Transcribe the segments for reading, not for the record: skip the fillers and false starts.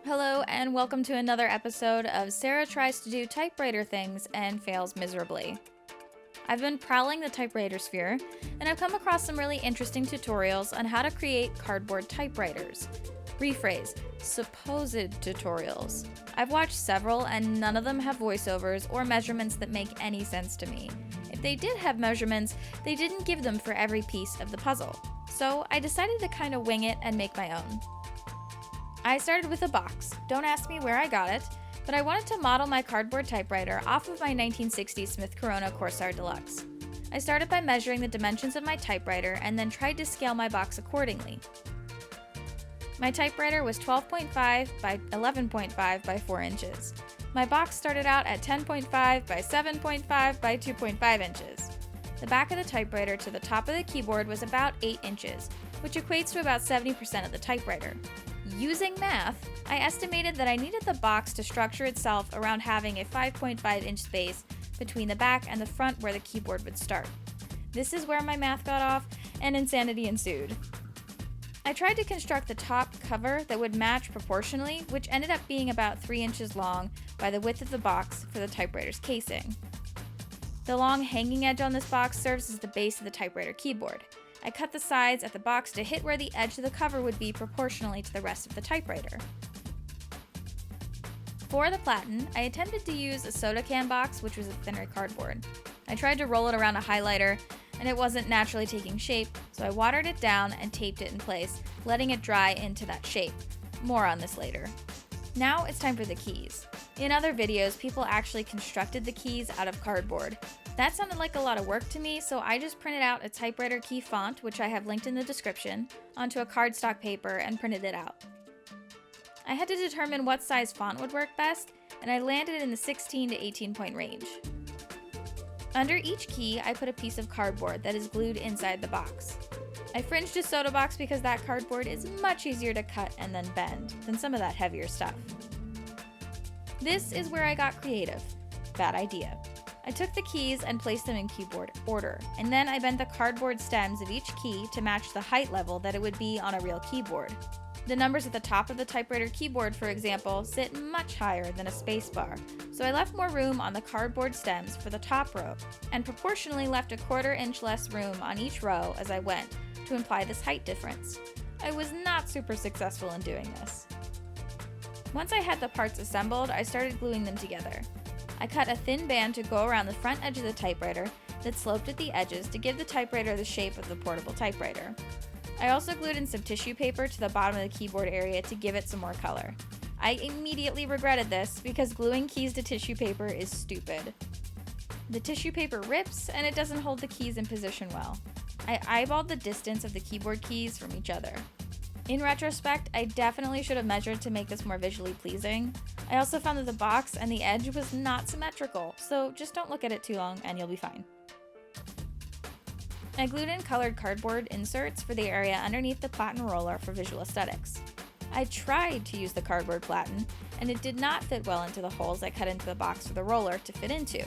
Hello and welcome to another episode of Sarah Tries to Do Typewriter Things and Fails Miserably. I've been prowling the typewriter sphere, and I've come across some really interesting tutorials on how to create cardboard typewriters. Rephrase, supposed tutorials. I've watched several and none of them have voiceovers or measurements that make any sense to me. If they did have measurements, they didn't give them for every piece of the puzzle. So I decided to kind of wing it and make my own. I started with a box. Don't ask me where I got it, but I wanted to model my cardboard typewriter off of my 1960 Smith Corona Corsair Deluxe. I started by measuring the dimensions of my typewriter and then tried to scale my box accordingly. My typewriter was 12.5 by 11.5 by 4 inches. My box started out at 10.5 by 7.5 by 2.5 inches. The back of the typewriter to the top of the keyboard was about 8 inches, which equates to about 70% of the typewriter. Using math, I estimated that I needed the box to structure itself around having a 5.5 inch space between the back and the front where the keyboard would start. This is where my math got off, and insanity ensued. I tried to construct the top cover that would match proportionally, which ended up being about 3 inches long by the width of the box for the typewriter's casing. The long hanging edge on this box serves as the base of the typewriter keyboard. I cut the sides at the box to hit where the edge of the cover would be proportionally to the rest of the typewriter. For the Platen, I attempted to use a soda can box, which was a thinner cardboard. I tried to roll it around a highlighter, and it wasn't naturally taking shape, so I watered it down and taped it in place, letting it dry into that shape. More on this later. Now it's time for the keys. In other videos, people actually constructed the keys out of cardboard. That sounded like a lot of work to me, so I just printed out a typewriter key font, which I have linked in the description, onto a cardstock paper and printed it out. I had to determine what size font would work best, and I landed in the 16 to 18 point range. Under each key, I put a piece of cardboard that is glued inside the box. I fringed a soda box because that cardboard is much easier to cut and then bend than some of that heavier stuff. This is where I got creative. Bad idea. I took the keys and placed them in keyboard order, and then I bent the cardboard stems of each key to match the height level that it would be on a real keyboard. The numbers at the top of the typewriter keyboard, for example, sit much higher than a spacebar, so I left more room on the cardboard stems for the top row, and proportionally left a 1/4 inch less room on each row as I went, to imply this height difference. I was not super successful in doing this. Once I had the parts assembled, I started gluing them together. I cut a thin band to go around the front edge of the typewriter that sloped at the edges to give the typewriter the shape of the portable typewriter. I also glued in some tissue paper to the bottom of the keyboard area to give it some more color. I immediately regretted this because gluing keys to tissue paper is stupid. The tissue paper rips and it doesn't hold the keys in position well. I eyeballed the distance of the keyboard keys from each other. In retrospect, I definitely should have measured to make this more visually pleasing. I also found that the box and the edge was not symmetrical, so just don't look at it too long and you'll be fine. I glued in colored cardboard inserts for the area underneath the Platen roller for visual aesthetics. I tried to use the cardboard Platen, and it did not fit well into the holes I cut into the box for the roller to fit into,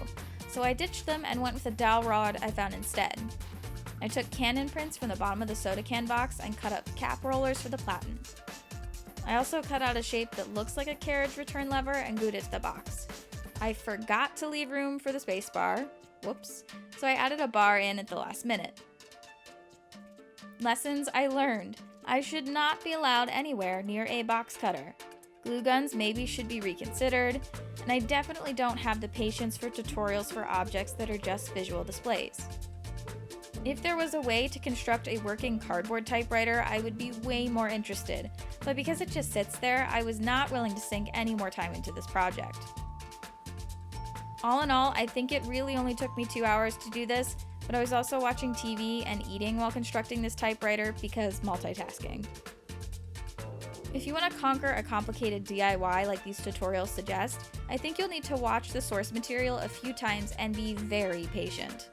so I ditched them and went with a dowel rod I found instead. I took can imprints from the bottom of the soda can box and cut up cap rollers for the Platen. I also cut out a shape that looks like a carriage return lever and glued it to the box. I forgot to leave room for the space bar, whoops, so I added a bar in at the last minute. Lessons I learned. I should not be allowed anywhere near a box cutter. Glue guns maybe should be reconsidered, and I definitely don't have the patience for tutorials for objects that are just visual displays. If there was a way to construct a working cardboard typewriter, I would be way more interested, but because it just sits there, I was not willing to sink any more time into this project. All in all, I think it really only took me 2 hours to do this, but I was also watching TV and eating while constructing this typewriter because multitasking. If you want to conquer a complicated DIY like these tutorials suggest, I think you'll need to watch the source material a few times and be very patient.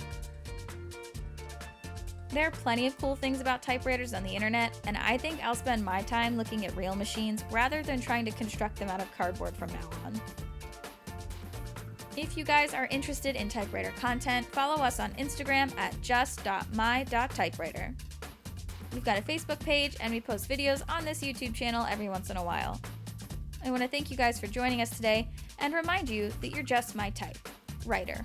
There are plenty of cool things about typewriters on the internet, and I think I'll spend my time looking at real machines rather than trying to construct them out of cardboard from now on. If you guys are interested in typewriter content, follow us on Instagram at just.my.typewriter. We've got a Facebook page, and we post videos on this YouTube channel every once in a while. I want to thank you guys for joining us today and remind you that you're just my type. Writer.